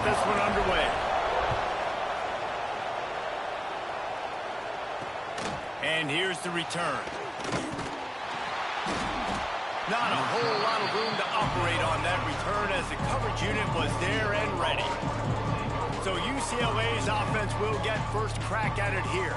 get this one underway. And here's the return. Not a whole lot of room to operate on that return as the coverage unit was there and ready. So UCLA's offense will get first crack at it here.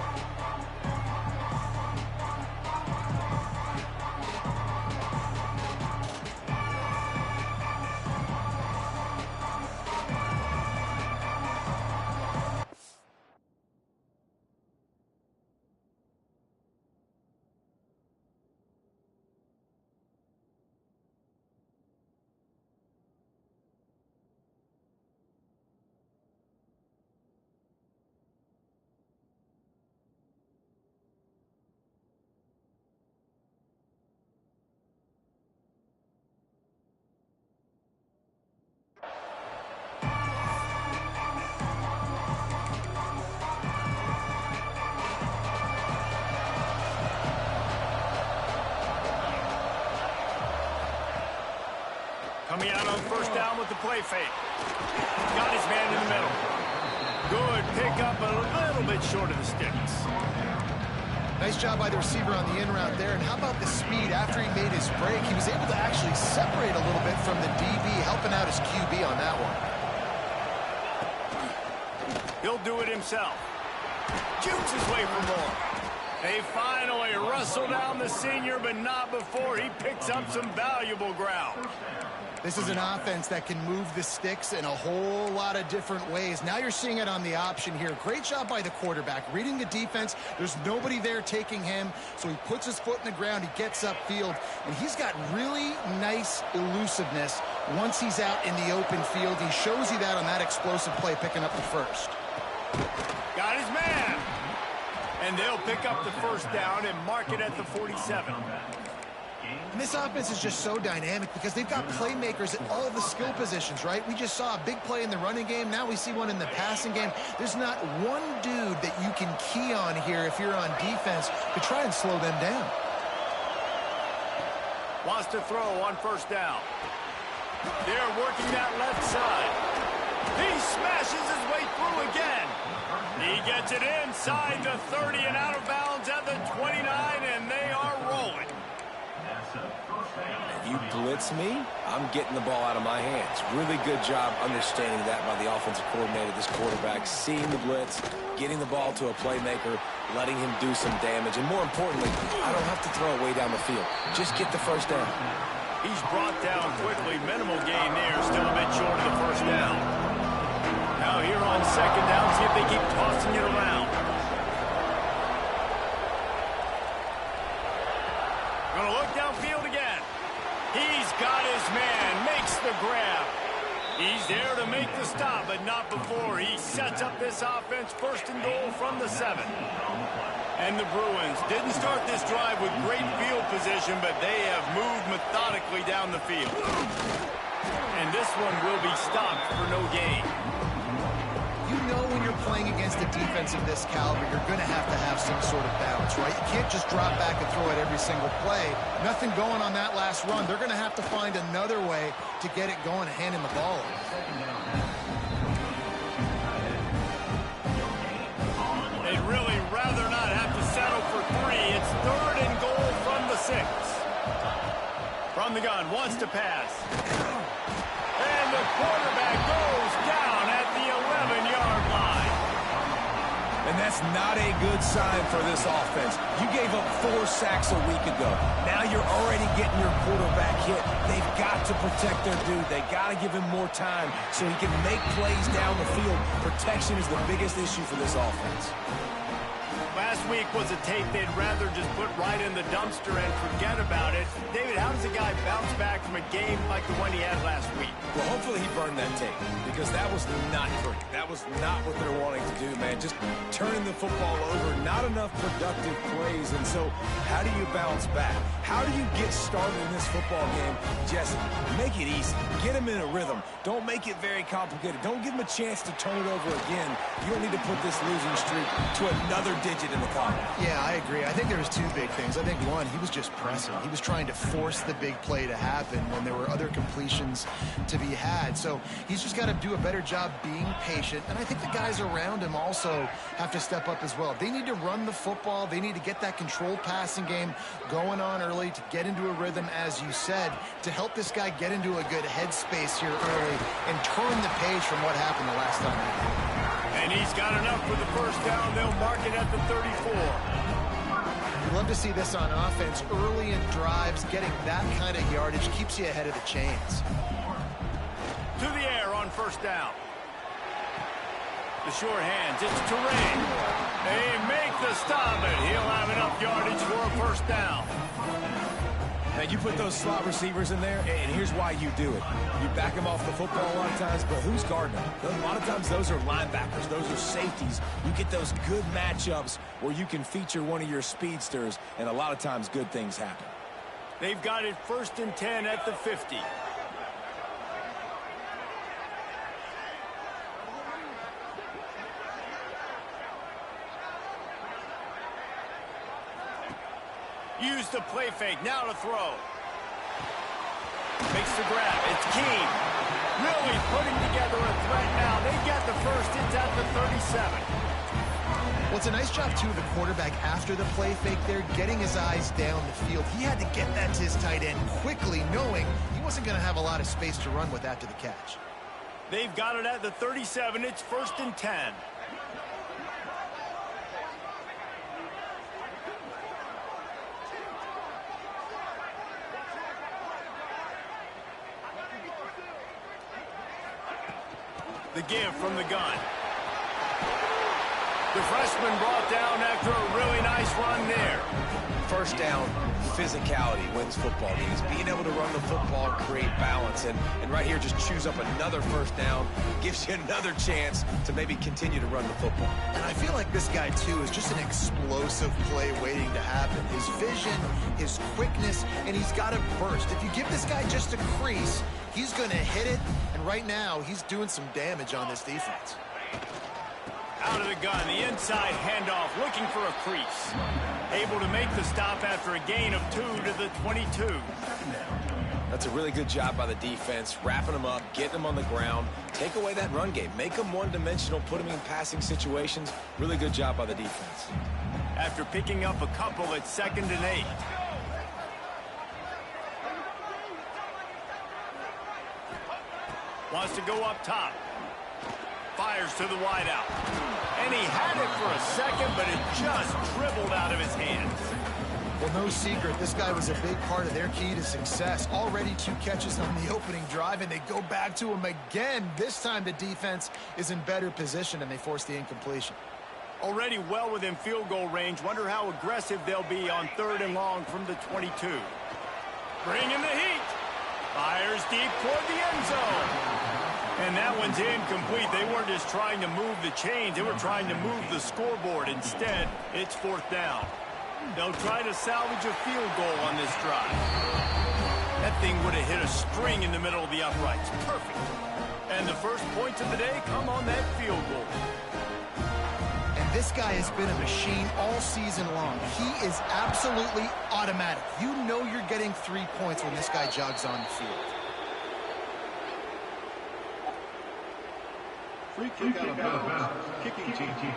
Coming out on first down with the play fake. Got his man in the middle. Good pickup, a little bit short of the sticks. Nice job by the receiver on the in route there. And how about the speed? After he made his break, he was able to actually separate a little bit from the DB, helping out his QB on that one. He'll do it himself. Jukes his way for more. They finally wrestle down the senior, but not before he picks up some valuable ground. This is an offense that can move the sticks in a whole lot of different ways. Now you're seeing it on the option here. Great job by the quarterback. Reading the defense, there's nobody there taking him, so he puts his foot in the ground, he gets upfield, and he's got really nice elusiveness once he's out in the open field. He shows you that on that explosive play, picking up the first. Got his man. And they'll pick up the first down and mark it at the 47. And this offense is just so dynamic because they've got playmakers at all the skill positions, right? We just saw a big play in the running game. Now we see one in the passing game. There's not one dude that you can key on here if you're on defense to try and slow them down. Wants to throw on first down. They're working that left side. He smashes his way through again. He gets it inside the 30 and out of bounds at the 29, and they are rolling. If you blitz me, I'm getting the ball out of my hands. Really good job understanding that by the offensive coordinator, this quarterback, seeing the blitz, getting the ball to a playmaker, letting him do some damage, and more importantly, I don't have to throw it way down the field. Just get the first down. He's brought down quickly. Minimal gain there, still a bit short of the first down. Now here on second down, see if they keep tossing it around. Gonna look downfield again. He's got his man, makes the grab. He's there to make the stop, but not before he sets up this offense first and goal from the 7. And the Bruins didn't start this drive with great field position, but they have moved methodically down the field. And this one will be stopped for no gain. You know when you're playing against a defense of this caliber, you're going to have some sort of balance, right? You can't just drop back and throw it every single play. Nothing going on that last run. They're going to have to find another way to get it going and hand him the ball. They'd really rather not have to settle for 3. It's third and goal from the 6. From the gun, wants to pass. And the quarterback goes down at the 11-yard line. And that's not a good sign for this offense. You gave up 4 sacks a week ago. Now you're already getting your quarterback hit. They've got to protect their dude. They got to give him more time so he can make plays down the field. Protection is the biggest issue for this offense. Last week was a tape they'd rather just put right in the dumpster and forget about it. David, how does a guy bounce back from a game like the one he had last week? Well, hopefully he burned that tape because that was not pretty. That was not what they're wanting to do, man. Just turning the football over, not enough productive plays. And so how do you bounce back? How do you get started in this football game? Just make it easy. Get him in a rhythm. Don't make it very complicated. Don't give him a chance to turn it over again. You don't need to put this losing streak to another digit in the column. Yeah, I agree. I think there was 2 big things. I think one, he was just pressing. He was trying to force the the big play to happen when there were other completions to be had. So he's just got to do a better job being patient. And I think the guys around him also have to step up as well. They need to run the football. They need to get that controlled passing game going on early to get into a rhythm, as you said, to help this guy get into a good headspace here early and turn the page from what happened the last time. And he's got enough for the first down. They'll mark it at the 34. You'd love to see this on offense. Early in drives, getting that kind of yardage keeps you ahead of the chains. To the air on first down. The short hands, it's Terrain. They make the stop, and he'll have enough yardage for a first down. Man, you put those slot receivers in there, and here's why you do it. You back them off the football a lot of times, but who's guarding them? A lot of times those are linebackers. Those are safeties. You get those good matchups where you can feature one of your speedsters, and a lot of times good things happen. They've got it 1st and 10 at the 50. Use the play fake, now to throw. Makes the grab, it's Keene. Really putting together a threat now. They get the first, it's at the 37. Well, it's a nice job, too, of the quarterback after the play fake there, getting his eyes down the field. He had to get that to his tight end quickly, knowing he wasn't going to have a lot of space to run with after the catch. They've got it at the 37, it's 1st and 10. The give from the gun. The freshman brought down after a really nice run there. First down, physicality wins football games. Being able to run the football, create balance, and right here just choose up another first down, gives you another chance to maybe continue to run the football. And I feel like this guy, too, is just an explosive play waiting to happen. His vision, his quickness, and he's got a burst. If you give this guy just a crease, he's going to hit it, and right now he's doing some damage on this defense. Out of the gun, the inside handoff, looking for a crease. Able to make the stop after a gain of 2 to the 22. That's a really good job by the defense, wrapping them up, getting them on the ground, take away that run game, make them one-dimensional, put them in passing situations. Really good job by the defense. After picking up a couple at 2nd and 8. Wants to go up top. Fires to the wideout. And he had it for a second, but it just dribbled out of his hands. Well, no secret, this guy was a big part of their key to success. Already 2 catches on the opening drive, and they go back to him again. This time the defense is in better position, and they force the incompletion. Already well within field goal range. Wonder how aggressive they'll be on 3rd and long from the 22. Bringing the heat. Fires deep toward the end zone. And that one's incomplete. They weren't just trying to move the chains. They were trying to move the scoreboard. Instead, it's 4th down. They'll try to salvage a field goal on this drive. That thing would have hit a string in the middle of the uprights. Perfect. And the first points of the day come on that field goal. And this guy has been a machine all season long. He is absolutely automatic. You know you're getting 3 points when this guy jogs on the field. Free kick out of bounds. Kicking team.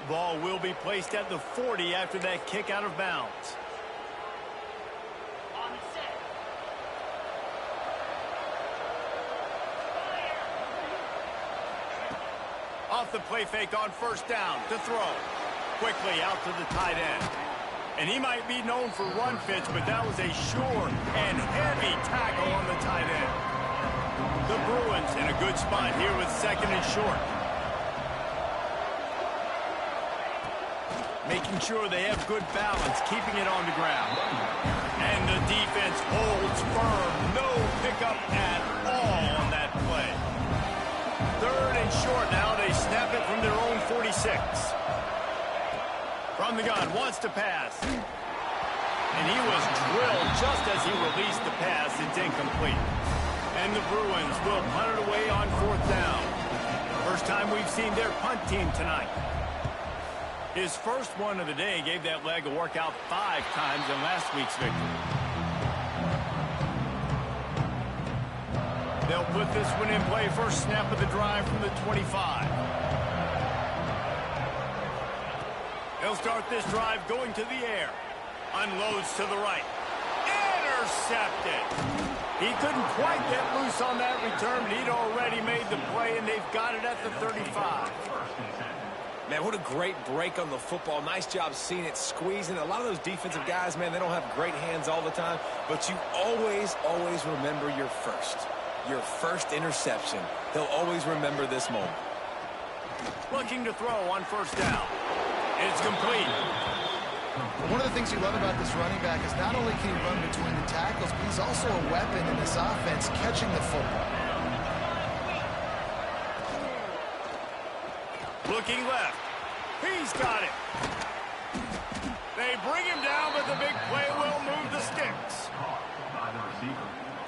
Ball will be placed at the 40 after that kick out of bounds. Off the play fake on 1st down to throw. Quickly out to the tight end. And he might be known for run fits, but that was a sure and heavy tackle on the tight end. The Bruins in a good spot here with 2nd and short. Making sure they have good balance, keeping it on the ground. And the defense holds firm. No pickup at all on that play. 3rd and short now. They snap it from their own 46. From the gun, wants to pass. And he was drilled just as he released the pass. It's incomplete. And the Bruins will punt it away on 4th down. First time we've seen their punt team tonight. His first one of the day gave that leg a workout 5 times in last week's victory. They'll put this one in play first snap of the drive from the 25. They'll start this drive going to the air. Unloads to the right. Intercepted. He couldn't quite get loose on that return, but he'd already made the play, and they've got it at the 35. Man, what a great break on the football. Nice job seeing it, squeezing. A lot of those defensive guys, man, they don't have great hands all the time, but you always, always remember your first interception. They'll always remember this moment. Looking to throw on first down. It's complete. One of the things you love about this running back is not only can he run between the tackles, but he's also a weapon in this offense catching the football. Looking left. He's got it. They bring him down, but the big play will move the sticks.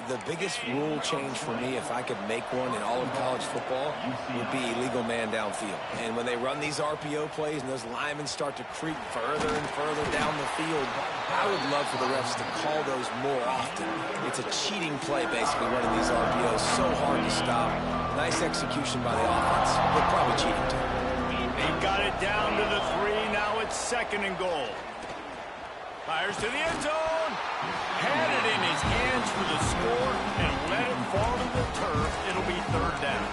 The biggest rule change for me, if I could make one in all of college football, would be illegal man downfield. And when they run these RPO plays and those linemen start to creep further and further down the field, I would love for the refs to call those more often. It's a cheating play, basically, running these RPOs. So hard to stop. Nice execution by the offense, but probably cheating too. They got it down to the 3. Now it's 2nd and goal. Fires to the end zone. Had it in his hands for the score and let it fall to the turf. It'll be 3rd down.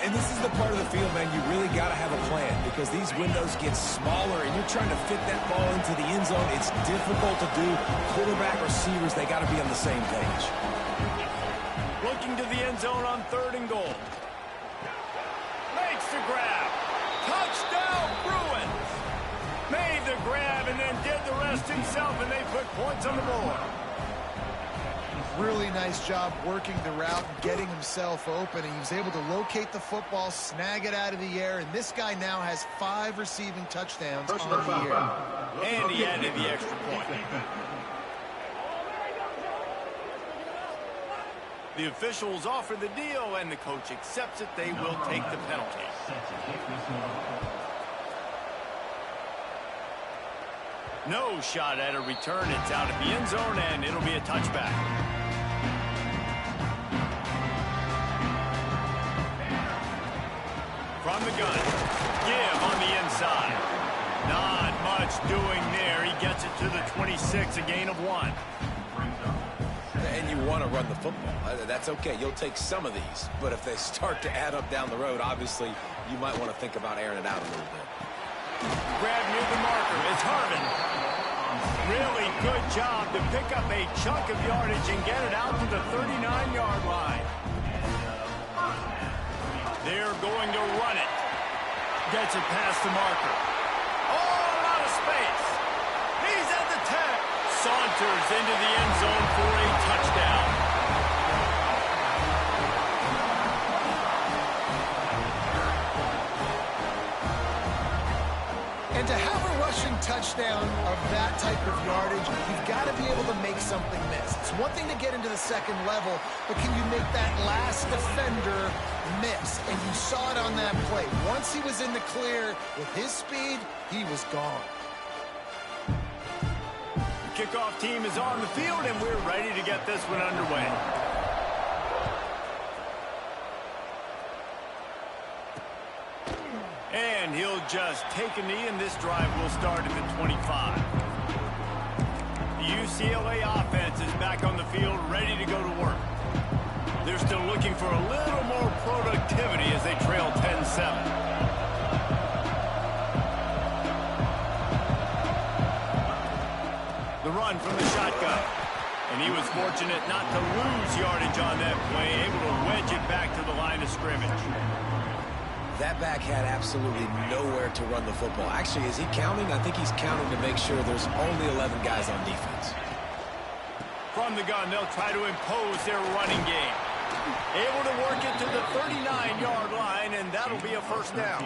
And this is the part of the field, man, you really got to have a plan because these windows get smaller and you're trying to fit that ball into the end zone. It's difficult to do. Quarterback, receivers, they got to be on the same page. Looking to the end zone on 3rd and goal. Makes the grab. Touchdown, Bruins. Made the grab and then did the rest himself, and they put points on the board. Really nice job working the route, getting himself open, and he was able to locate the football, snag it out of the air, and this guy now has 5 receiving touchdowns on the year. And he added the extra point. The officials offer the deal, and the coach accepts it. They will take the penalty. No shot at a return. It's out of the end zone, and it'll be a touchback. From the gun. Give on the inside. Not much doing there. He gets it to the 26, a gain of 1. And you want to run the football. That's okay. You'll take some of these. But if they start to add up down the road, obviously, you might want to think about airing it out a little bit. Grab near the marker. It's Harvin. Really good job to pick up a chunk of yardage and get it out to the 39-yard line. They're going to run it. Gets it past the marker. All out of space. He's at the 10. Saunters into the end zone for a touchdown. And to have a rushing touchdown of that type of yardage, you've got to be able to make something miss. It's one thing to get into the 2nd level, but can you make that last defender miss? And you saw it on that play. Once he was in the clear with his speed, he was gone. The kickoff team is on the field, and we're ready to get this one underway. And he'll just take a knee, and this drive will start at the 25. The UCLA offense is back on the field, ready to go to work. They're still looking for a little more productivity as they trail 10-7. The run from the shotgun. And he was fortunate not to lose yardage on that play, able to wedge it back to the line of scrimmage. That back had absolutely nowhere to run the football. Actually, is he counting? I think he's counting to make sure there's only 11 guys on defense. From the gun, they'll try to impose their running game. Able to work it to the 39-yard line, and that'll be a first down.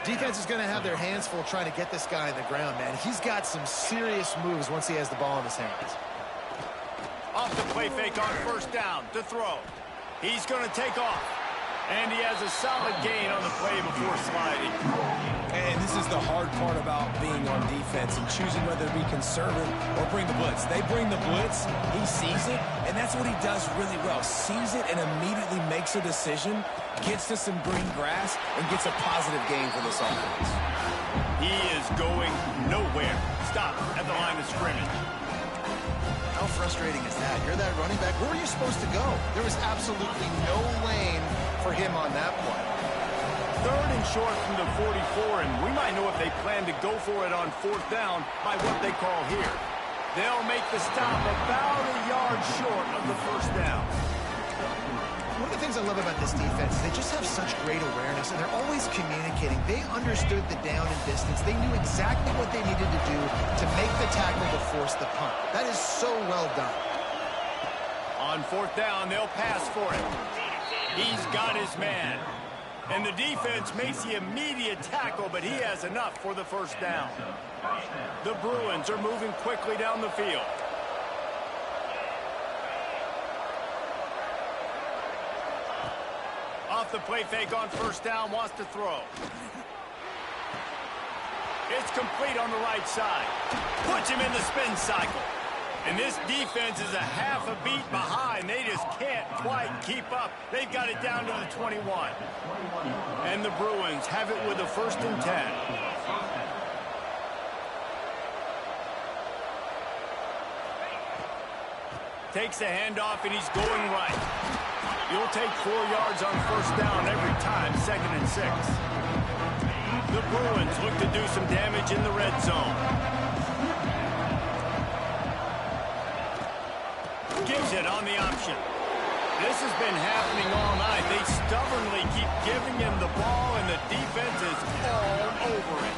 Defense is going to have their hands full trying to get this guy on the ground, man. He's got some serious moves once he has the ball in his hands. Off the play fake on first down to throw. He's going to take off. And he has a solid gain on the play before sliding. And this is the hard part about being on defense and choosing whether to be conservative or bring the blitz. They bring the blitz, he sees it, and that's what he does really well. Sees it and immediately makes a decision, gets to some green grass, and gets a positive gain for this offense. He is going nowhere. Stop at the line of scrimmage. How frustrating is that? You're that running back. Where were you supposed to go? There was absolutely no lane for him on that play. 3rd and short from the 44, and we might know if they plan to go for it on 4th down by what they call here. They'll make the stop about a yard short of the 1st down. One of the things I love about this defense is they just have such great awareness, and they're always communicating. They understood the down and distance. They knew exactly what they needed to do to make the tackle to force the punt. That is so well done. On 4th down, they'll pass for it. He's got his man. And the defense makes the immediate tackle, but he has enough for the 1st down. The Bruins are moving quickly down the field. Off the play fake on 1st down, wants to throw. It's complete on the right side. Puts him in the spin cycle. And this defense is a half a beat behind. They just can't quite keep up. They've got it down to the 21. And the Bruins have it with a 1st and 10. Takes the handoff, and he's going right. You'll take 4 yards on 1st down every time, 2nd and 6. The Bruins look to do some damage in the red zone. Gives it on the option. This has been happening all night. They stubbornly keep giving him the ball, and the defense is all over it.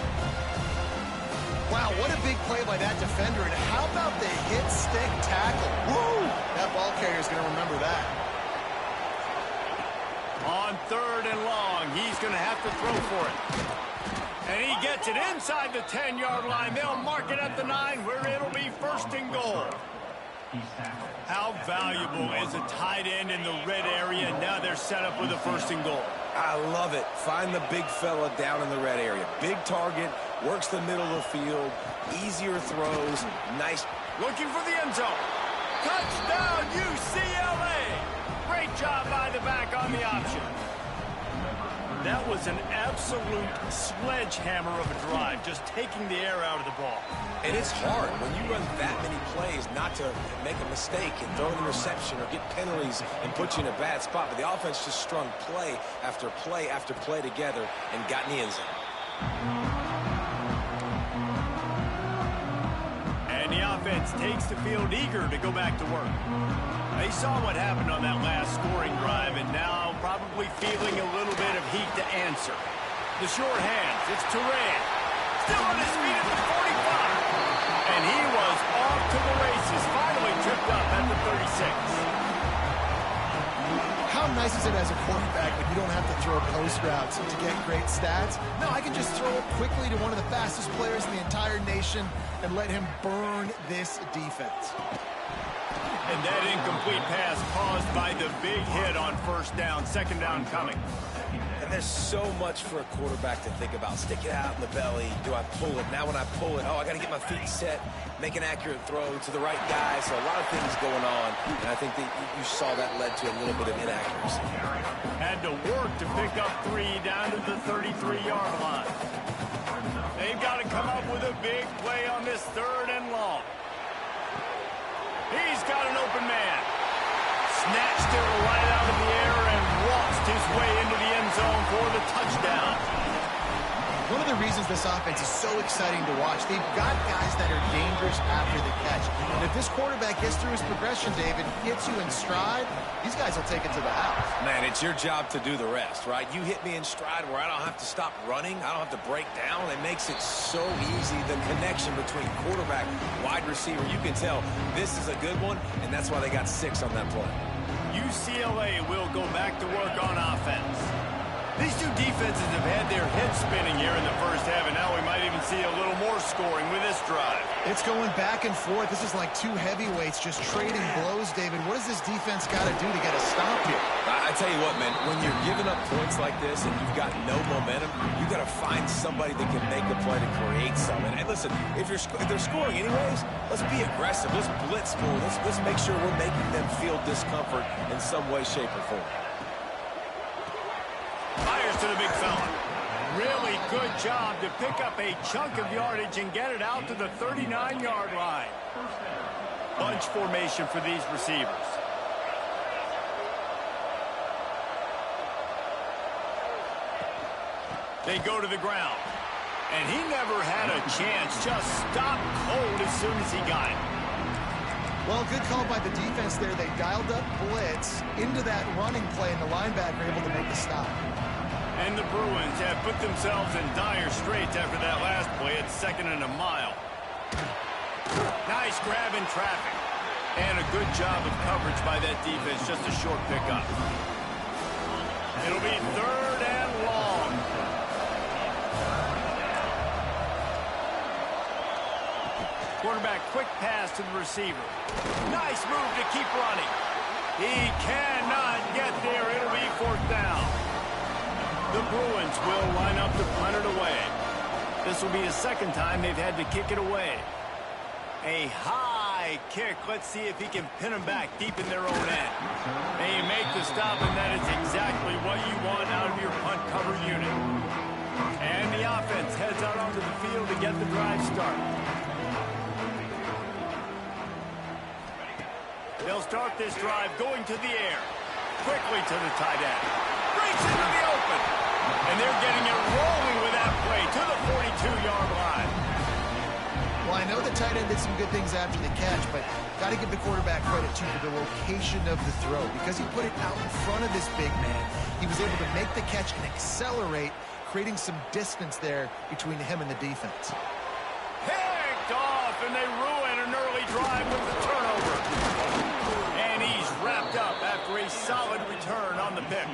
Wow, what a big play by that defender. And how about the hit stick tackle? Woo! That ball carrier is going to remember that. On 3rd and long, he's going to have to throw for it. And he gets it inside the 10-yard line. They'll mark it at the 9, where it'll be 1st and goal. How valuable is a tight end in the red area? Now they're set up with a 1st and goal. I love it. Find the big fella down in the red area. Big target, works the middle of the field, easier throws, nice. Looking for the end zone. Touchdown, UCLA. Great job by the back on the option. That was an absolute sledgehammer of a drive, just taking the air out of the ball. And it's hard when you run that many plays not to make a mistake and throw an interception or get penalties and put you in a bad spot. But the offense just strung play after play after play together and got in the end zone. And the offense takes the field eager to go back to work. They saw what happened on that last scoring drive, and now probably feeling a little bit of heat to answer. The short hands, it's Turan. Still on his feet at the 45. And he was off to the races, finally tripped up at the 36. How nice is it as a quarterback when you don't have to throw post routes to get great stats? No, I can just throw it quickly to one of the fastest players in the entire nation and let him burn this defense. And that incomplete pass caused by the big hit on 1st down, 2nd down coming. And there's so much for a quarterback to think about. Stick it out in the belly. Do I pull it? Now when I pull it, oh, I got to get my feet set, make an accurate throw to the right guy. So a lot of things going on. And I think that you saw that led to a little bit of inaccuracy. Had to work to pick up 3 down to the 33-yard line. They've got to come up with a big play on this 3rd and long. He's got an open man. Snatched it right out of the air and waltzed his way into the end zone for the touchdown. One of the reasons this offense is so exciting to watch, they've got guys that are dangerous after the catch. And if this quarterback gets through his progression, David, gets you in stride, these guys will take it to the house. Man, it's your job to do the rest, right? You hit me in stride where I don't have to stop running. I don't have to break down. It makes it so easy, the connection between quarterback, wide receiver. You can tell this is a good one, and that's why they got 6 on that play. UCLA will go back to work on offense. These two defenses have had their heads spinning here in the first half, and now we might even see a little more scoring with this drive. It's going back and forth. This is like two heavyweights just trading blows, David. What does this defense got to do to get a stop here? I tell you what, man, when you're giving up points like this and you've got no momentum, you got to find somebody that can make a play to create something. And listen, if they're scoring anyways, let's be aggressive. Let's blitz more. Let's make sure we're making them feel discomfort in some way, shape, or form. Fires to the big fella. Really good job to pick up a chunk of yardage and get it out to the 39-yard line. Bunch formation for these receivers. They go to the ground. And he never had a chance. Just stopped cold as soon as he got it. Well, good call by the defense there. They dialed up blitz into that running play, and the linebacker able to make the stop. And the Bruins have put themselves in dire straits after that last play at 2nd and a mile. Nice grab in traffic. And a good job of coverage by that defense. Just a short pickup. It'll be 3rd and long. Quarterback, quick pass to the receiver. Nice move to keep running. He cannot get there. It'll be 4th down. The Bruins will line up to punt it away. This will be the 2nd time they've had to kick it away. A high kick. Let's see if he can pin them back deep in their own end. They make the stop, and that is exactly what you want out of your punt cover unit. And the offense heads out onto the field to get the drive started. They'll start this drive going to the air. Quickly to the tight end. Breaks into the open. And they're getting it rolling with that play to the 42-yard line. Well, I know the tight end did some good things after the catch, but got to give the quarterback credit, too, for the location of the throw. Because he put it out in front of this big man, he was able to make the catch and accelerate, creating some distance there between him and the defense. Picked off, and they ruin an early drive with the turnover. And he's wrapped up after a solid return on the pick.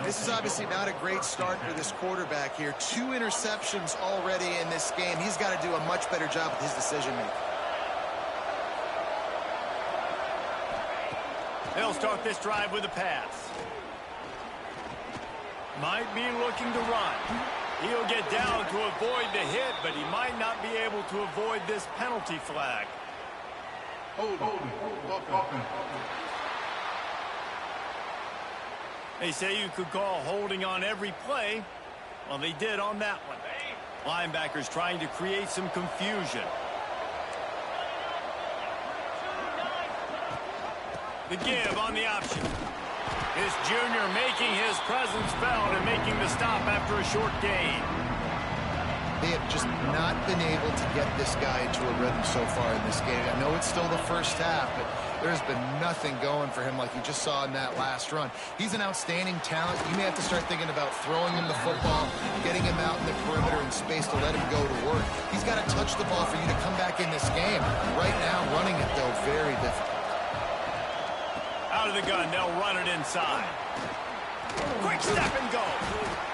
This is obviously not a great start for this quarterback here. 2 interceptions already in this game. He's got to do a much better job with his decision-making. They'll start this drive with a pass. Might be looking to run. He'll get down to avoid the hit, but he might not be able to avoid this penalty flag. They say you could call holding on every play. Well, they did on that one. Linebackers trying to create some confusion. The give on the option. This junior making his presence felt and making the stop after a short gain. They have just not been able to get this guy into a rhythm so far in this game. I know it's still the first half, but there's been nothing going for him like you just saw in that last run. He's an outstanding talent. You may have to start thinking about throwing him the football, getting him out in the perimeter in space to let him go to work. He's got to touch the ball for you to come back in this game. Right now, running it, though, very difficult. Out of the gun, they'll run it inside. Quick step and go.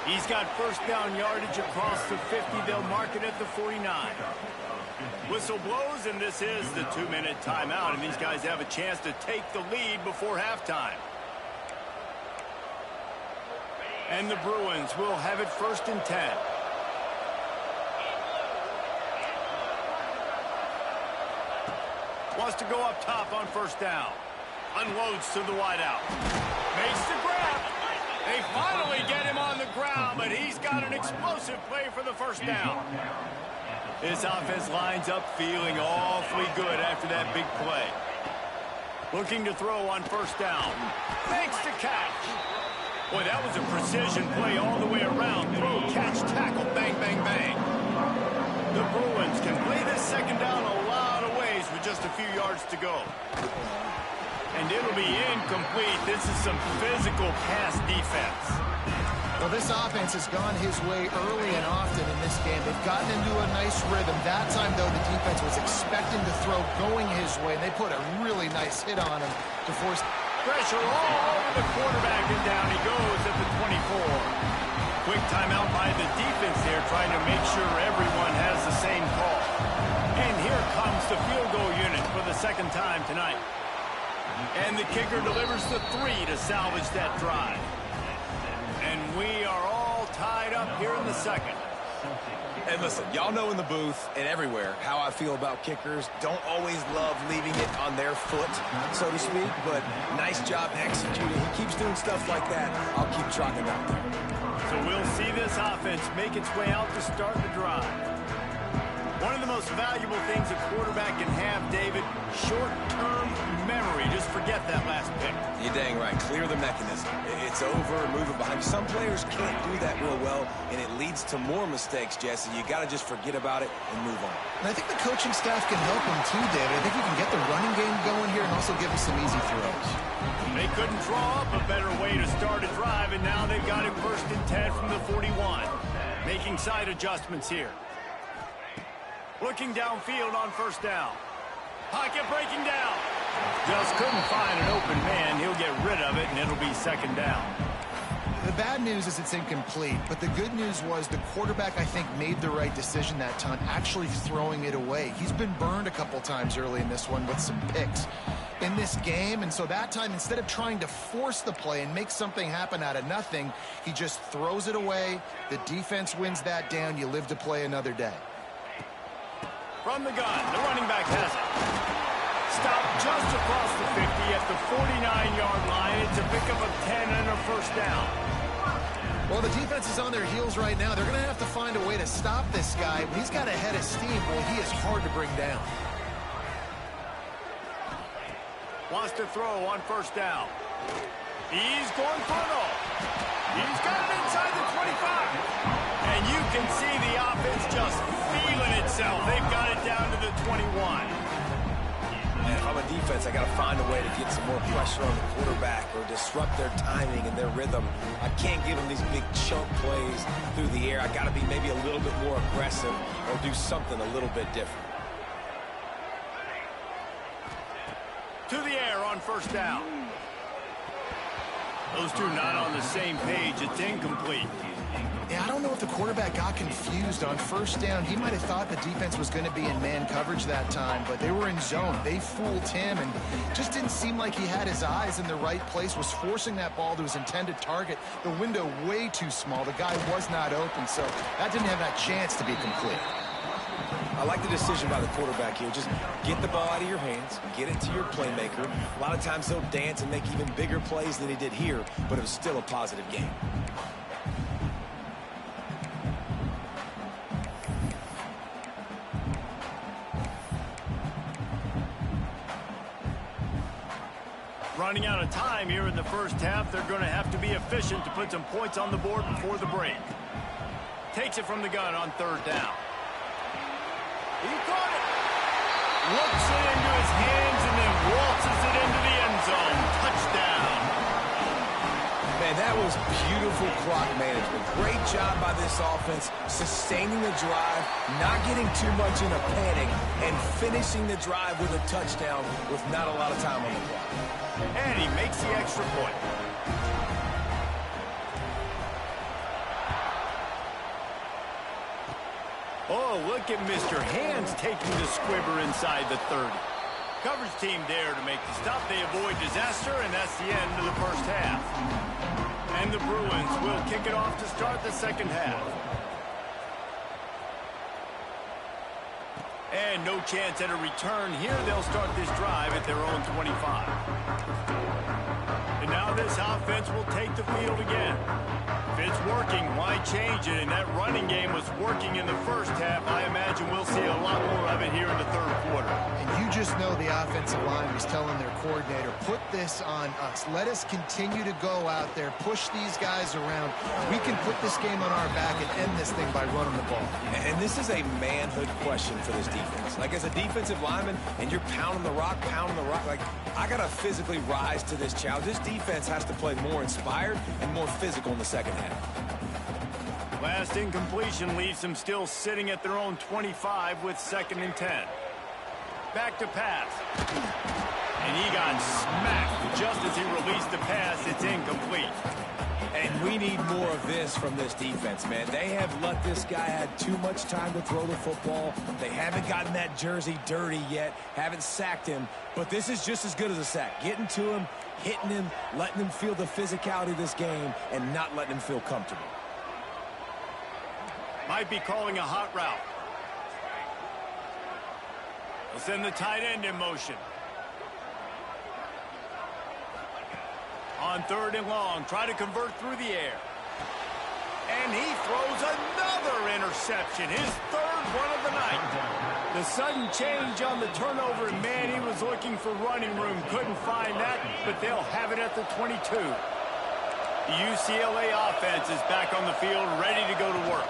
He's got 1st down yardage across the 50. They'll mark it at the 49. Whistle blows, and this is the 2-minute timeout, and these guys have a chance to take the lead before halftime. And the Bruins will have it 1st and 10. Wants to go up top on 1st down. Unloads to the wideout. Makes the grab. They finally get him on the ground, but he's got an explosive play for the 1st down. This offense lines up feeling awfully good after that big play. Looking to throw on 1st down. Makes the catch. Boy, that was a precision play all the way around. Throw, catch, tackle, bang, bang, bang. The Bruins can play this 2nd down a lot of ways with just a few yards to go. And it'll be incomplete. This is some physical pass defense. Well, this offense has gone his way early and often in this game. They've gotten into a nice rhythm. That time, though, the defense was expecting to throw going his way, and they put a really nice hit on him to force. Pressure all over the quarterback, and down he goes at the 24. Quick timeout by the defense there, trying to make sure everyone has the same call. And here comes the field goal unit for the second time tonight. And the kicker delivers the 3 to salvage that drive. And we are all tied up here in the second. And listen, y'all know in the booth and everywhere how I feel about kickers. Don't always love leaving it on their foot, so to speak, but nice job executing. He keeps doing stuff like that. I'll keep trotting out there. So we'll see this offense make its way out to start the drive. One of the most valuable things a quarterback can have, David, short-term memory. Just forget that last pick. You're dang right. Clear the mechanism. It's over, move it behind you. Some players can't do that real well, and it leads to more mistakes, Jesse. You got to just forget about it and move on. And I think the coaching staff can help him too, David. I think we can get the running game going here and also give him some easy throws. They couldn't draw up a better way to start a drive, and now they've got it 1st and 10 from the 41. Making side adjustments here. Looking downfield on 1st down. Pocket breaking down. Just couldn't find an open man. He'll get rid of it, and it'll be 2nd down. The bad news is it's incomplete, but the good news was the quarterback, I think, made the right decision that time, actually throwing it away. He's been burned a couple times early in this one with some picks in this game, and so that time, instead of trying to force the play and make something happen out of nothing, he just throws it away. The defense wins that down. You live to play another day. From the gun, the running back has it. Stopped just across the 50 at the 49-yard line. It's a pickup of 10 and a 1st down. Well, the defense is on their heels right now. They're going to have to find a way to stop this guy. When he's got a head of steam, well, he is hard to bring down. Wants to throw on 1st down. He's going for it all. He's got it inside the 25. And you can see the offense just feeling itself. They've got it down to the 21. And if I'm a defense, I got to find a way to get some more pressure on the quarterback or disrupt their timing and their rhythm. I can't give them these big chunk plays through the air. I got to be maybe a little bit more aggressive or do something a little bit different. To the air on 1st down. Those two not on the same page. It's incomplete. Yeah, I don't know if the quarterback got confused on 1st down. He might have thought the defense was going to be in man coverage that time, but they were in zone. They fooled him and just didn't seem like he had his eyes in the right place, was forcing that ball to his intended target. The window way too small. The guy was not open, so that didn't have that chance to be complete. I like the decision by the quarterback here. Just get the ball out of your hands, get it to your playmaker. A lot of times he'll dance and make even bigger plays than he did here, but it was still a positive game. Running out of time here in the 1st half. They're going to have to be efficient to put some points on the board before the break. Takes it from the gun on 3rd down. He caught it. Looks it into his hands and then waltzes it into the end zone. Touchdown. Man, that was beautiful clock management. Great job by this offense, sustaining the drive, not getting too much in a panic, and finishing the drive with a touchdown with not a lot of time on the clock. And he makes the extra point. Oh, look at Mr. Hands taking the squibber inside the 30. Coverage team there to make the stop. They avoid disaster, and that's the end of the 1st half. And the Bruins will kick it off to start the 2nd half. And no chance at a return here. They'll start this drive at their own 25. And now this offense will take the field again. If it's working, why change it? And that running game was working in the 1st half. I imagine we'll see a lot more of it here in the 3rd quarter. And you just know the offensive line was telling their coordinator, put this on us. Let us continue to go out there, push these guys around. We can put this game on our back and end this thing by running the ball. And this is a manhood question for this defense. Like, as a defensive lineman, and you're pounding the rock, like, I got to physically rise to this challenge. This defense has to play more inspired and more physical in the 2nd half. Last incompletion leaves them still sitting at their own 25 with 2nd and 10. Back to pass. And he got smacked just as he released the pass. It's incomplete. And we need more of this from this defense, man. They have let this guy have too much time to throw the football. They haven't gotten that jersey dirty yet, haven't sacked him. But this is just as good as a sack. Getting to him, hitting him, letting him feel the physicality of this game, and not letting him feel comfortable. Might be calling a hot route. They'll send the tight end in motion. On 3rd and long, try to convert through the air. And he throws another interception, his 3rd one of the night. The sudden change on the turnover, and man, he was looking for running room. Couldn't find that, but they'll have it at the 22. The UCLA offense is back on the field, ready to go to work.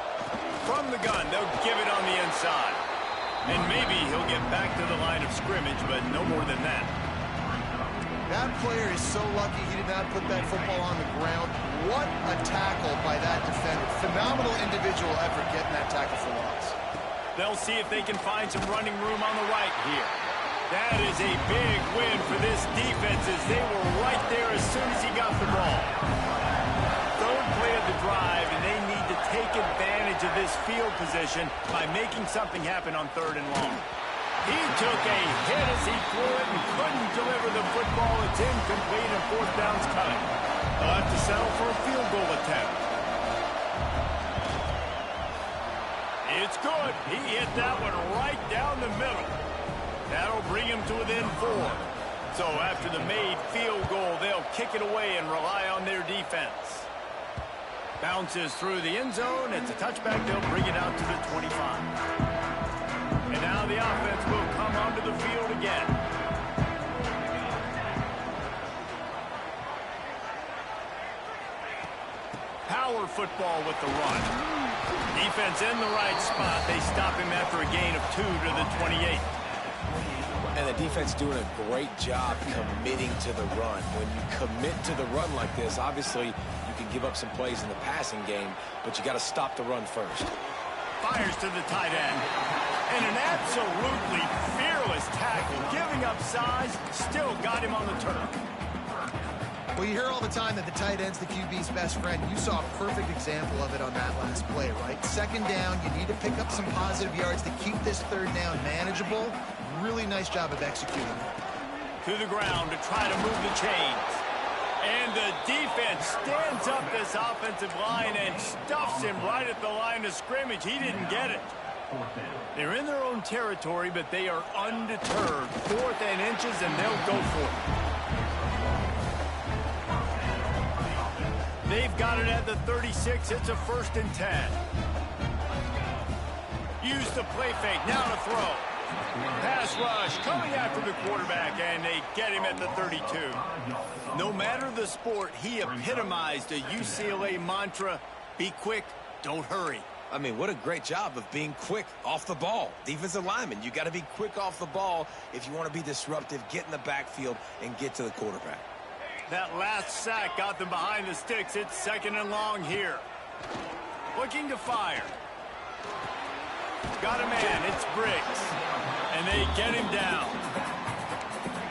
From the gun, they'll give it on the inside. And maybe he'll get back to the line of scrimmage, but no more than that. That player is so lucky he did not put that football on the ground. What a tackle by that defender. Phenomenal individual effort getting that tackle for loss. They'll see if they can find some running room on the right here. That is a big win for this defense as they were right there as soon as he got the ball. 3rd play of the drive, and they need to take advantage of this field position by making something happen on 3rd and long. He took a hit as he threw it and couldn't deliver the football. It's incomplete and 4th down's coming. They'll have to settle for a field goal attempt. It's good. He hit that one right down the middle. That'll bring him to within 4. So after the made field goal, they'll kick it away and rely on their defense. Bounces through the end zone. It's a touchback. They'll bring it out to the 25. And now the offense will come onto the field again. Power football with the run. Defense in the right spot. They stop him after a gain of 2 to the 28. And the defense doing a great job committing to the run. When you commit to the run like this, obviously you can give up some plays in the passing game, but you got to stop the run first. Fires to the tight end. And an absolutely fearless tackle. Giving up size, still got him on the turf. Well, you hear all the time that the tight end's the QB's best friend. You saw a perfect example of it on that last play, right? 2nd down, you need to pick up some positive yards to keep this 3rd down manageable. Really nice job of executing. To the ground to try to move the chains. And the defense stands up this offensive line and stuffs him right at the line of scrimmage. He didn't get it. They're in their own territory, but they are undeterred. 4th and inches, and they'll go for it. They've got it at the 36. It's a 1st and 10. Use the play fake. Now to throw. Pass rush coming after the quarterback, and they get him at the 32. No matter the sport, he epitomized a UCLA mantra: be quick, don't hurry. I mean, what a great job of being quick off the ball. Defensive lineman, you got to be quick off the ball if you want to be disruptive, get in the backfield, and get to the quarterback. That last sack got them behind the sticks. It's 2nd and long here. Looking to fire. Got a man. It's Briggs. And they get him down.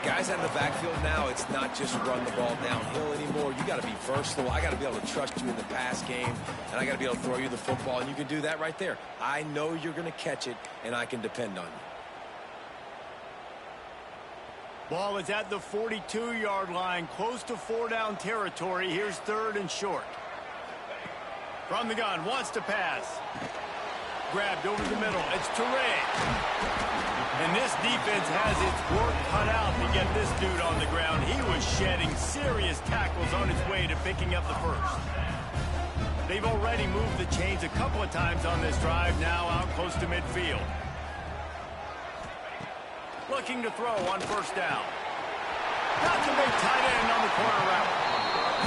Guys out of the backfield now, it's not just run the ball downhill anymore. You got to be versatile. I got to be able to trust you in the pass game, and I got to be able to throw you the football, and you can do that right there. I know you're going to catch it, and I can depend on you. Ball is at the 42-yard line, close to 4-down territory. Here's 3rd and short. From the gun, wants to pass. Grabbed over the middle. It's Touré. And this defense has its work cut out to get this dude on the ground. He was shedding serious tackles on his way to picking up the 1st. They've already moved the chains a couple of times on this drive, now out close to midfield. Looking to throw on 1st down. Got the big tight end on the corner route.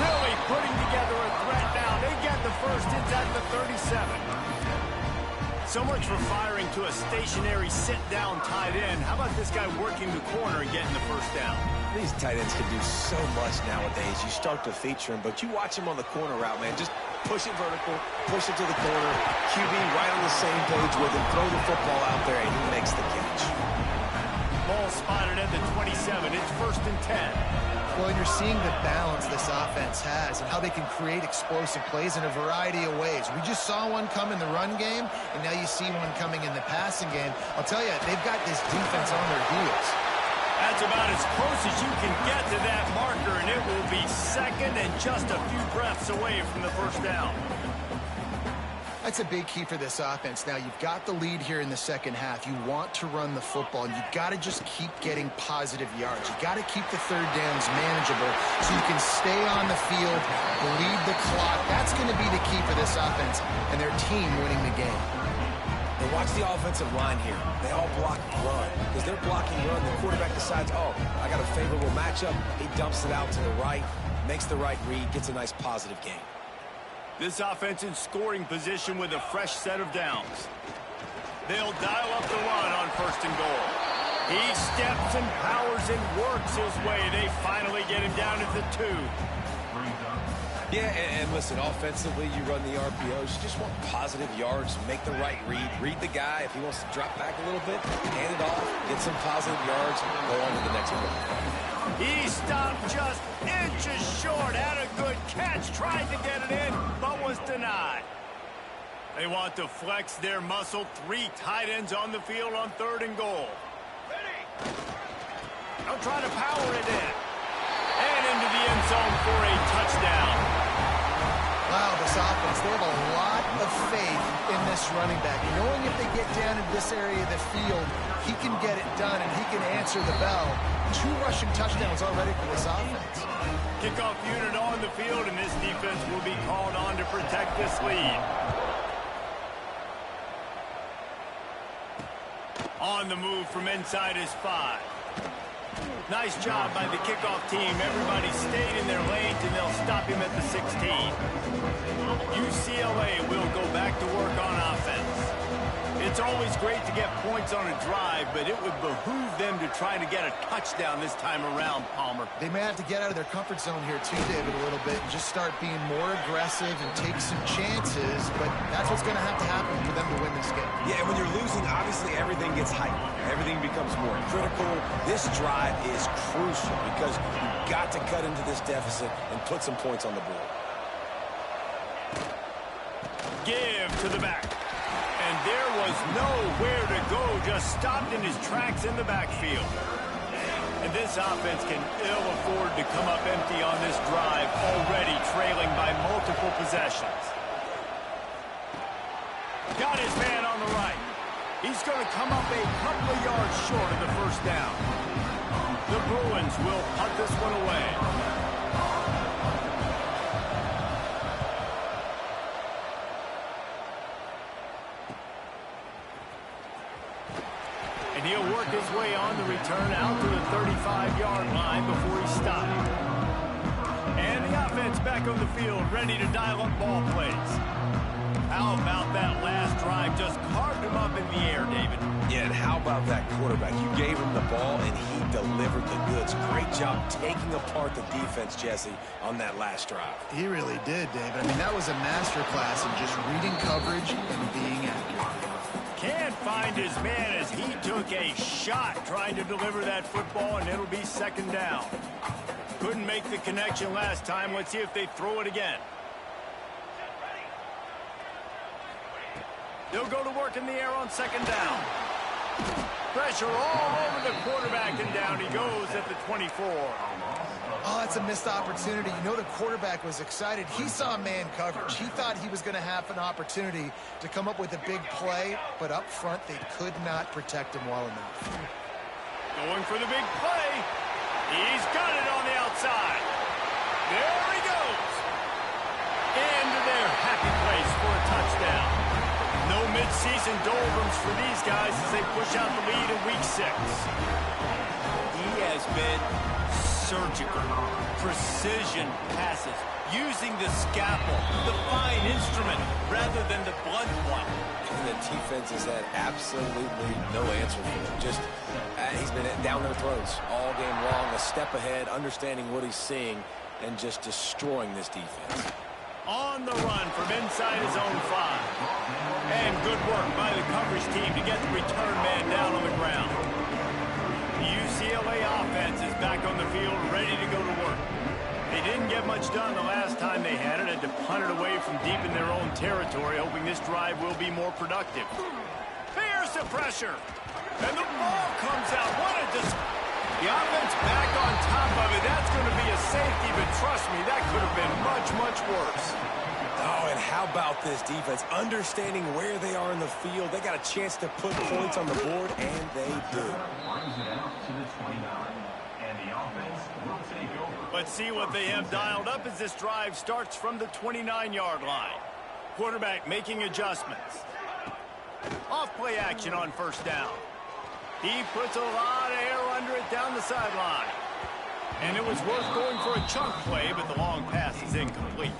Really putting together a threat now. They get the 1st. It's at the 37. So much for firing to a stationary sit-down tight end. How about this guy working the corner and getting the 1st down? These tight ends can do so much nowadays. You start to feature him, but you watch him on the corner route, man. Just push it vertical, push it to the corner. QB right on the same page with him. Throw the football out there, and he makes the catch. Ball spotted at the 27. and it's 1st and 10. Well, and you're seeing the balance this offense has and how they can create explosive plays in a variety of ways. We just saw one come in the run game, and now you see one coming in the passing game. I'll tell you, they've got this defense on their heels. That's about as close as you can get to that marker, and it will be second and just a few breaths away from the first down. That's a big key for this offense. Now, you've got the lead here in the second half. You want to run the football, and you've got to just keep getting positive yards. You've got to keep the third downs manageable so you can stay on the field, bleed the clock. That's going to be the key for this offense and their team winning the game. And watch the offensive line here. They all block run. Because they're blocking run, the quarterback decides, oh, I got a favorable matchup. He dumps it out to the right, makes the right read, gets a nice positive gain. This offense in scoring position with a fresh set of downs. They'll dial up the run on 1st and goal. He steps and powers and works his way. They finally get him down at the 2. Yeah, and listen, offensively, you run the RPOs. You just want positive yards, make the right read the guy. If he wants to drop back a little bit, hand it off, get some positive yards, go on to the next one. He stopped just inches short. Had a good catch, tried to get it in, but was denied. They want to flex their muscle. 3 tight ends on the field on 3rd and goal. They'll try to power it in. And into the end zone for a touchdown. Wow, this offense, they have a lot of faith in this running back. Knowing if they get down in this area of the field, he can get it done and he can answer the bell. 2 rushing touchdowns already for this offense. Kickoff unit on the field, and this defense will be called on to protect this lead. On the move from inside his 5. Nice job by the kickoff team. Everybody stayed in their lanes, and they'll stop him at the 16. UCLA will go back to work on offense. It's always great to get points on a drive, but it would behoove them to try to get a touchdown this time around, Palmer. They may have to get out of their comfort zone here too, David, a little bit, and just start being more aggressive and take some chances, but that's what's going to happen for them to win this game. Yeah, and when you're losing, obviously everything gets heightened. Everything becomes more critical. This drive is crucial because you've got to cut into this deficit and put some points on the board. Give to the back. And there was nowhere to go, just stopped in his tracks in the backfield. And this offense can ill afford to come up empty on this drive, already trailing by multiple possessions. Got his man on the right. He's going to come up a couple of yards short of the first down. The Bruins will punt this one away. And he'll work his way on the return out to the 35-yard line before he stopped. And the offense back on the field, ready to dial up ball plays. How about that last drive? Just carved him up in the air, David. Yeah, and how about that quarterback? You gave him the ball, and he delivered the goods. Great job taking apart the defense, Jesse, on that last drive. He really did, David. I mean, that was a masterclass in just reading coverage and being accurate. Can't find his man as he took a shot trying to deliver that football, and it'll be second down. Couldn't make the connection last time. Let's see if they throw it again. They'll go to work in the air on second down. Pressure all over the quarterback, and down he goes at the 24. Oh, that's a missed opportunity. You know the quarterback was excited. He saw man coverage. He thought he was going to have an opportunity to come up with a big play, but up front they could not protect him well enough. Going for the big play. He's got it on the outside. There he goes. Into their happy place for a touchdown. No midseason doldrums for these guys as they push out the lead in week 6. He has been surgical, precision passes, using the scalpel, the fine instrument, rather than the blunt one. And the defense has had absolutely no answer for him. Just, he's been down their throats all game long, a step ahead, understanding what he's seeing, and just destroying this defense. On the run from inside his own 5. And good work by the coverage team to get the return man down on the ground. The UCLA offense is back damage done the last time they had it. Had to punt it away from deep in their own territory, hoping this drive will be more productive. Fears the pressure. And the ball comes out. The offense back on top of it. That's going to be a safety, but trust me, that could have been much, much worse. Oh, and how about this defense? Understanding where they are in the field. They got a chance to put points on the board, and they do. Let's see what they have dialed up as this drive starts from the 29-yard line. Quarterback making adjustments. Off play action on first down. He puts a lot of air under it down the sideline. And it was worth going for a chunk play, but the long pass is incomplete.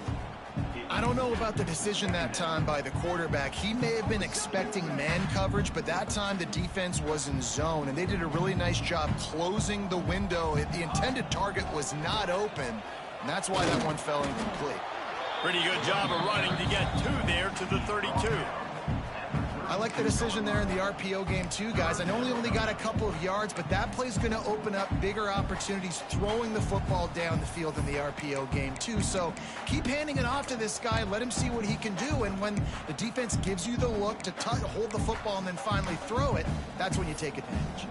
I don't know about the decision that time by the quarterback. He may have been expecting man coverage, but that time the defense was in zone, and they did a really nice job closing the window. The intended target was not open, and that's why that one fell incomplete. Pretty good job of running to get there to the 32. I like the decision there in the RPO game too, guys. I know he only got a couple of yards, but that play's going to open up bigger opportunities throwing the football down the field in the RPO game too. So keep handing it off to this guy. Let him see what he can do. And when the defense gives you the look to hold the football and then finally throw it, that's when you take advantage.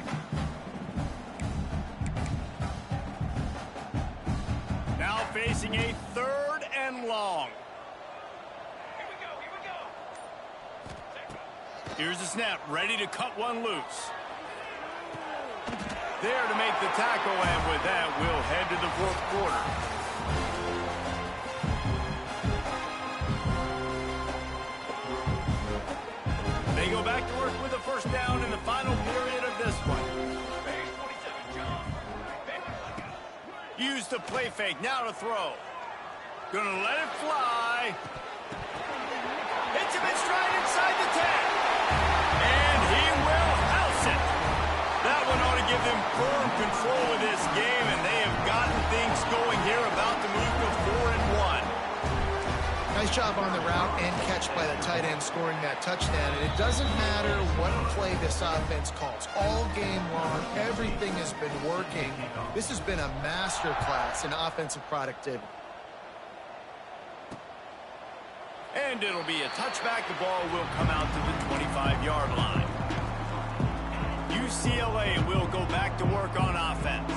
Now facing a 3rd and long. Here's the snap, ready to cut one loose. There to make the tackle, and with that, we'll head to the 4th quarter. They go back to work with a first down in the final period of this one. Use the play fake, now to throw. Gonna let it fly. Hits him in stride inside the 10. And he will house it. That one ought to give them firm control of this game, and they have gotten things going here, about to move to 4-1. Nice job on the route and catch by the tight end scoring that touchdown. And it doesn't matter what play this offense calls. All game long, everything has been working. This has been a master class in offensive productivity. And it'll be a touchback. The ball will come out to the 25-yard line. UCLA will go back to work on offense.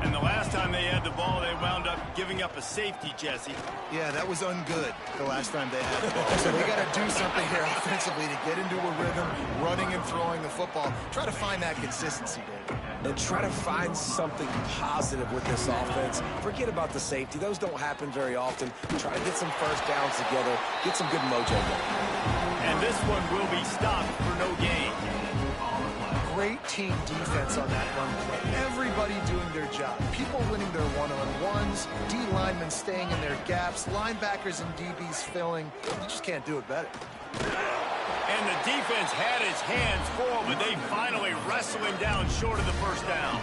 And the last time they had the ball, they wound up giving up a safety, Jesse. Yeah, that was ungood the last time they had the ball. So they got to do something here offensively to get into a rhythm, running and throwing the football. Try to find that consistency, David. And try to find something positive with this offense. Forget about the safety. Those don't happen very often. Try to get some first downs together. Get some good mojo going. And this one will be stopped for no gain. Great team defense on that run play. Everybody doing their job. People winning their one-on-ones, D linemen staying in their gaps, linebackers and DBs filling. You just can't do it better. And the defense had his hands full, but they finally wrestle him down short of the first down.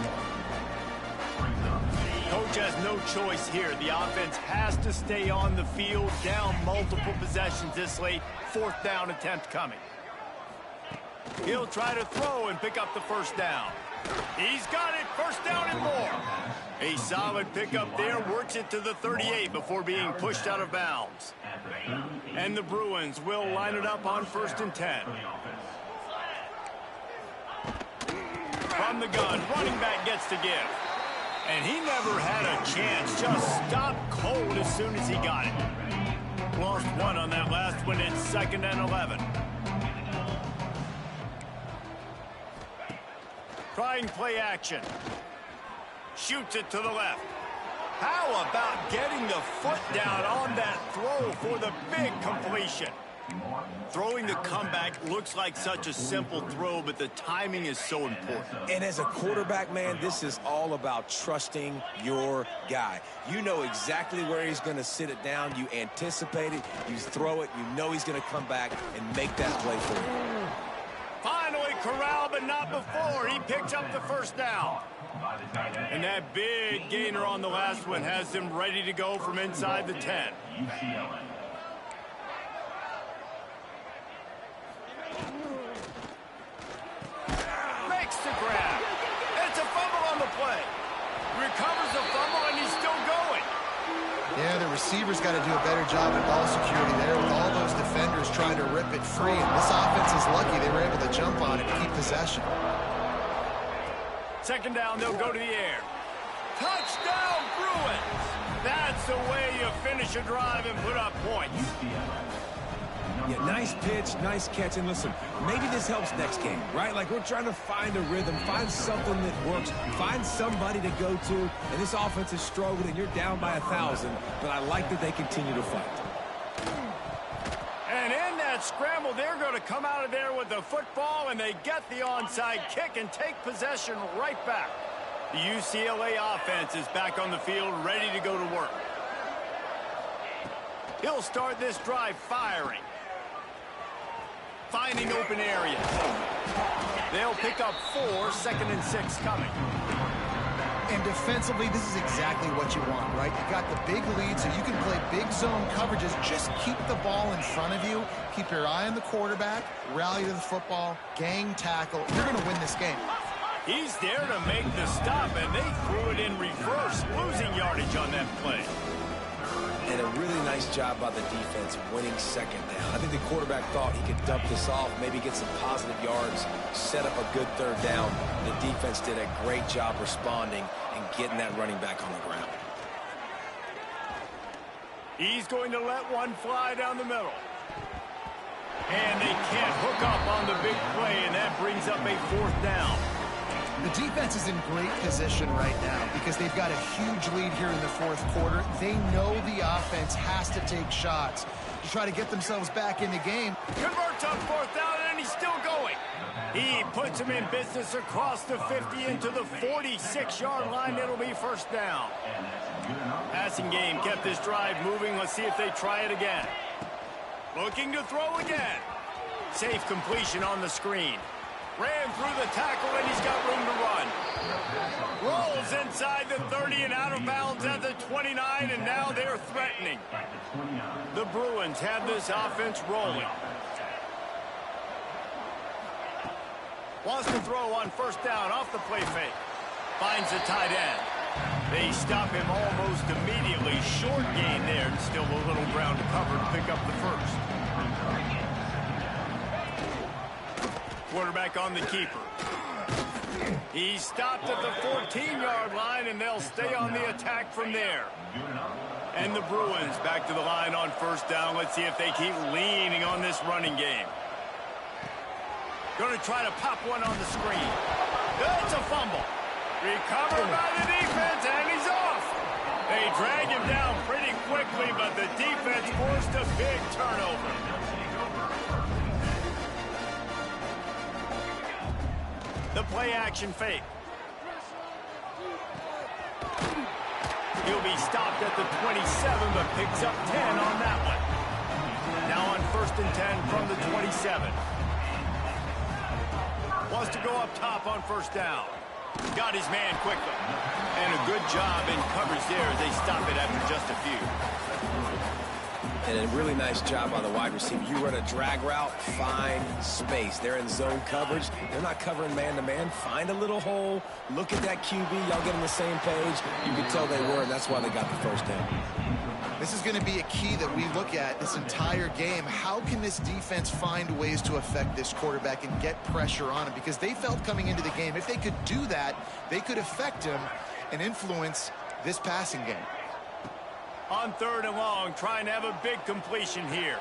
Coach has no choice here. The offense has to stay on the field, down multiple possessions this late. 4th down attempt coming. He'll try to throw and pick up the first down. He's got it. First down and more. A solid pickup there. Works it to the 38 before being pushed out of bounds. And the Bruins will line it up on 1st and 10. From the gun, running back gets to give. And he never had a chance. Just stopped cold as soon as he got it. Lost one on that last one. It's 2nd and 11. Trying play action. Shoots it to the left. How about getting the foot down on that throw for the big completion? Throwing the comeback looks like such a simple throw, but the timing is so important. And as a quarterback, man, this is all about trusting your guy. You know exactly where he's going to sit it down. You anticipate it. You throw it. You know he's going to come back and make that play for you. Finally corralled, but not before. He picks up the first down. And that big gainer on the last one has him ready to go from inside the 10. Makes the grab. It's a fumble on the play. Recovers the fumble, and he's still going. Yeah, receivers got to do a better job at ball security there with all those defenders trying to rip it free. And this offense is lucky they were able to jump on it and keep possession. Second down, they'll go to the air. Touchdown, Bruins! That's the way you finish a drive and put up points. Yeah, nice pitch, nice catch. And listen, maybe this helps next game, right? Like, we're trying to find a rhythm, find something that works, find somebody to go to. And this offense is struggling. You're down by 1,000, but I like that they continue to fight. And in that scramble, they're going to come out of there with the football, and they get the onside kick and take possession right back. The UCLA offense is back on the field, ready to go to work. He'll start this drive firing. Finding open areas. They'll pick up 4, 2nd and 6 coming. And defensively, this is exactly what you want, right? You got the big lead, so you can play big zone coverages. Just keep the ball in front of you. Keep your eye on the quarterback. Rally to the football. Gang tackle. You're going to win this game. He's there to make the stop, and they threw it in reverse, losing yardage on that play. And a really nice job by the defense winning second down. I think the quarterback thought he could dump this off, maybe get some positive yards, set up a good third down. The defense did a great job responding and getting that running back on the ground. He's going to let one fly down the middle. And they can't hook up on the big play, and that brings up a 4th down. The defense is in great position right now because they've got a huge lead here in the 4th quarter. They know the offense has to take shots to try to get themselves back in the game. Converts on 4th down, and he's still going. He puts him in business across the 50 into the 46-yard line. It'll be 1st down. Passing game kept this drive moving. Let's see if they try it again. Looking to throw again. Safe completion on the screen. Ran through the tackle, and he's got room to run. Rolls inside the 30 and out of bounds at the 29, and now they're threatening. The Bruins have this offense rolling. Wants to throw on 1st down off the play fake. Finds the tight end. They stop him almost immediately. Short gain there, and still a little ground to cover to pick up the 1st. Quarterback on the keeper. He's stopped at the 14-yard line, and they'll stay on the attack from there. And the Bruins back to the line on 1st down. Let's see if they keep leaning on this running game. Going to try to pop one on the screen. That's a fumble. Recovered by the defense, and he's off. They drag him down pretty quickly, but the defense forced a big turnover. The play-action fake. He'll be stopped at the 27, but picks up 10 on that one. Now on 1st and 10 from the 27. Wants to go up top on 1st down. Got his man quickly. And a good job in coverage there as they stop it after just a few. And a really nice job by the wide receiver. You run a drag route, find space. They're in zone coverage. They're not covering man-to-man. Find a little hole. Look at that QB. Y'all get on the same page. You can tell they were, and that's why they got the 1st down. This is going to be a key that we look at this entire game. How can this defense find ways to affect this quarterback and get pressure on him? Because they felt coming into the game, if they could do that, they could affect him and influence this passing game. On 3rd and long, trying to have a big completion here.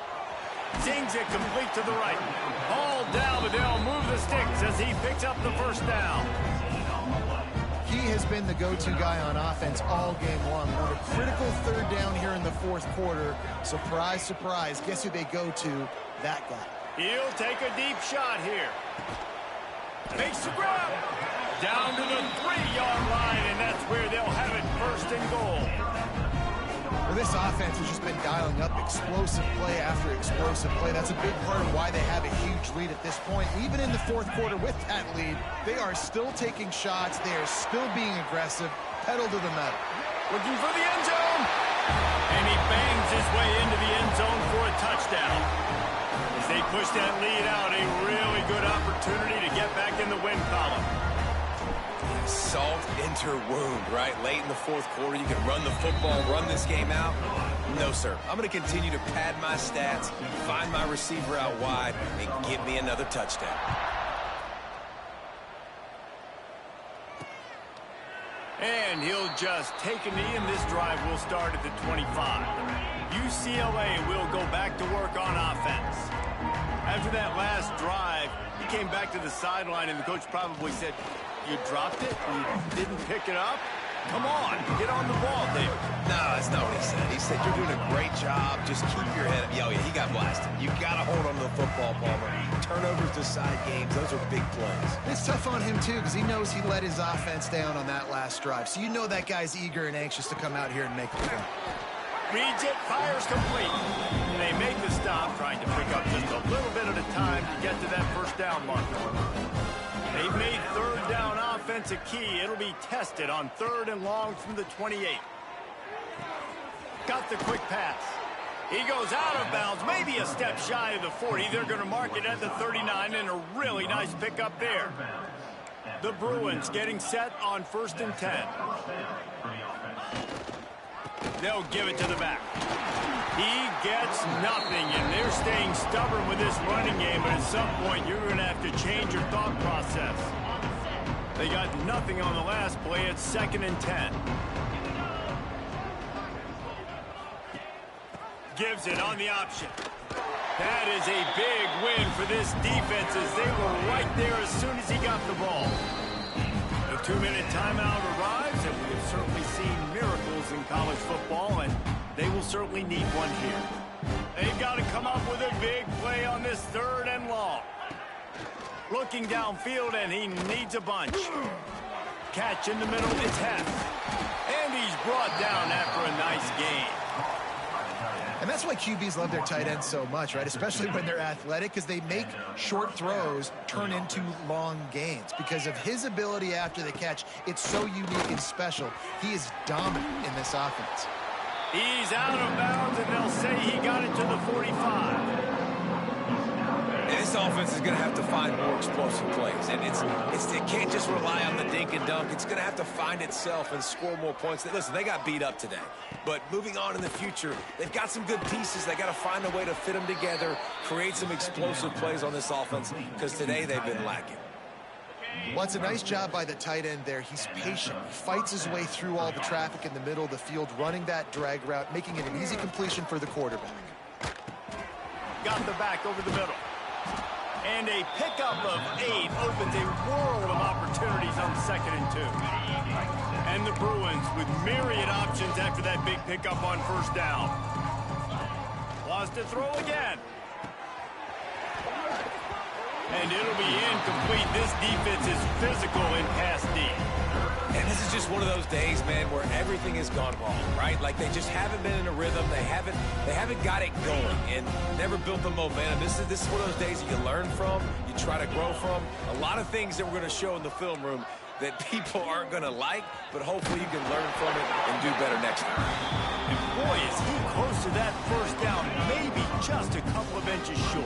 Zings it complete to the right. Ball down, but they'll move the sticks as he picks up the 1st down. He has been the go-to guy on offense all game long. On a critical 3rd down here in the 4th quarter. Surprise, surprise. Guess who they go to? That guy. He'll take a deep shot here. Makes the grab. Down to the 3-yard line, and that's where they'll have it 1st and goal. Well, this offense has just been dialing up explosive play after explosive play. That's a big part of why they have a huge lead at this point. Even in the 4th quarter with that lead, they are still taking shots. They are still being aggressive. Pedal to the metal. Looking for the end zone. And he bangs his way into the end zone for a touchdown. As they push that lead out, a really good opportunity to get back in the win column. salt into her wound, right? Late in the fourth quarter, you can run the football, run this game out. No, sir. I'm going to continue to pad my stats, find my receiver out wide, and give me another touchdown. And he'll just take a knee, and this drive will start at the 25. UCLA will go back to work on offense. After that last drive, he came back to the sideline, and the coach probably said, "You dropped it? You didn't pick it up? Come on, get on the ball, David." No, that's not what he said. He said, "You're doing a great job. Just keep your head up." Yo, yeah, he got blasted. You got to hold on to the football, Palmer. Turnovers decide games. Those are big plays. It's tough on him, too, because he knows he let his offense down on that last drive. So you know that guy's eager and anxious to come out here and make a play. Reads it, fires complete. And they make the stop, trying to pick up just a little bit at a time to get to that first down marker. They've made third down offense a key. It'll be tested on 3rd and long from the 28. Got the quick pass. He goes out of bounds, maybe a step shy of the 40. They're going to mark it at the 39, and a really nice pickup there. The Bruins getting set on 1st and 10. They'll give it to the back. He gets nothing, and they're staying stubborn with this running game, but at some point you're going to have to change your thought process. They got nothing on the last play. It's 2nd and 10. Gives it on the option. That is a big win for this defense, as they were right there as soon as he got the ball. The 2-minute timeout arrives, and we have certainly seen miracles in college football, and they will certainly need one here. They've got to come up with a big play on this 3rd and long. Looking downfield, and he needs a bunch. Catch in the middle, it's Hess. And he's brought down after a nice gain. And that's why QBs love their tight ends so much, right? Especially when they're athletic, because they make short throws turn into long gains. Because of his ability after the catch, it's so unique and special. He is dominant in this offense. He's out of bounds, and they'll say he got it to the 45. And this offense is going to have to find more explosive plays. And it can't just rely on the dink and dunk. It's going to have to find itself and score more points. Listen, they got beat up today. But moving on in the future, they've got some good pieces. They got to find a way to fit them together, create some explosive plays on this offense, because today they've been lacking. Well, it's a nice job by the tight end there. He's patient. He fights his way through all the traffic in the middle of the field, running that drag route, making it an easy completion for the quarterback. Got the back over the middle. And a pickup of 8 opens a world of opportunities on 2nd and 2. And the Bruins with myriad options after that big pickup on 1st down. Wants to throw again. And it'll be incomplete. This defense is physical in pass D. And this is just one of those days, man, where everything has gone wrong, right? Like they just haven't been in a rhythm. They haven't got it going and never built the momentum. This is one of those days that you learn from, you try to grow from. A lot of things that we're going to show in the film room that people aren't going to like, but hopefully you can learn from it and do better next time. And boy, is he close to that 1st down, maybe just a couple of inches short.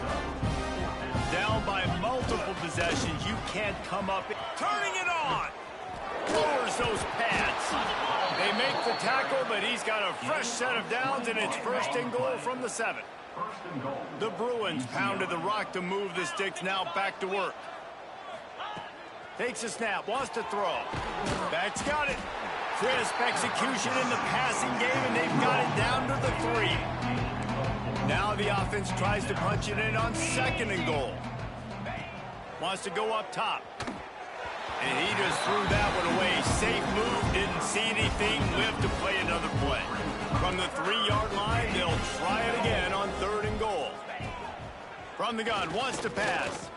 Down by multiple possessions, you can't come up. Turning it on! Lowers those pads. They make the tackle, but he's got a fresh set of downs, and it's 1st and goal from the 7. The Bruins pounded the rock to move the sticks, now back to work. Takes a snap, wants to throw. Back's got it. Crisp execution in the passing game, and they've got it down to the 3. Now the offense tries to punch it in on 2nd and goal. Wants to go up top. And he just threw that one away. Safe move, didn't see anything, lived to play another play. From the 3-yard line, they'll try it again on 3rd and goal. From the gun, wants to pass.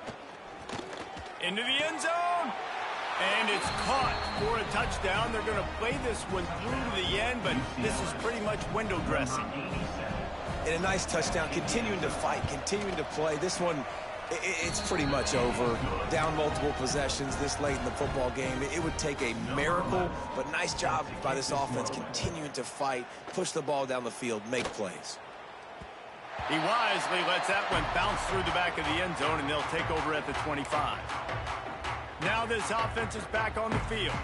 Into the end zone. And it's caught for a touchdown. They're going to play this one through to the end, but this is pretty much window dressing. And a nice touchdown, continuing to fight, continuing to play. This one, it's pretty much over. Down multiple possessions this late in the football game. It would take a miracle, but nice job by this offense continuing to fight, push the ball down the field, make plays. He wisely lets that one bounce through the back of the end zone, and they'll take over at the 25. Now this offense is back on the field.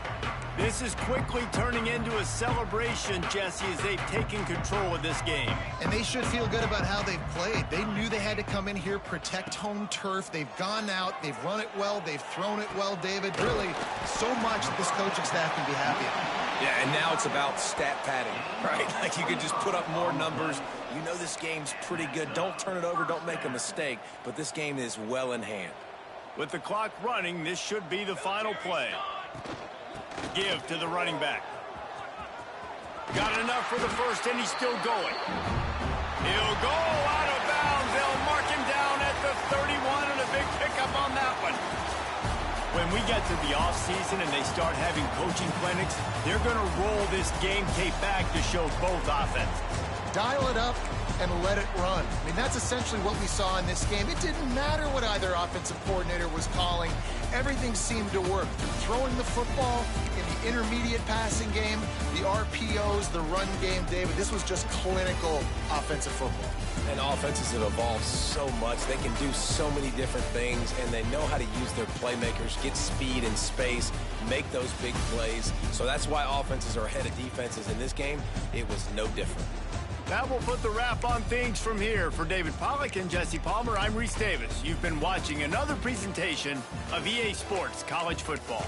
This is quickly turning into a celebration, Jesse, as they've taken control of this game. And they should feel good about how they've played. They knew they had to come in here, protect home turf. They've gone out, they've run it well, they've thrown it well, David. Really, so much that this coaching staff can be happy about. Yeah, and now it's about stat padding, right? Like you could just put up more numbers. You know this game's pretty good. Don't turn it over, don't make a mistake, but this game is well in hand. With the clock running, this should be the final play. Give to the running back. Got enough for the first, and he's still going. He'll go out of bounds. They'll mark him down at the 31, and a big pickup on that one. When we get to the offseason and they start having coaching clinics, they're going to roll this game tape back to show both offenses. Dial it up and let it run. I mean, that's essentially what we saw in this game. It didn't matter what either offensive coordinator was calling. Everything seemed to work. Throwing the football in the intermediate passing game, the RPOs, the run game, David, this was just clinical offensive football. And offenses have evolved so much. They can do so many different things, and they know how to use their playmakers, get speed and space, make those big plays. So that's why offenses are ahead of defenses. In this game, it was no different. That will put the wrap on things from here. For David Pollack and Jesse Palmer, I'm Reese Davis. You've been watching another presentation of EA Sports College Football.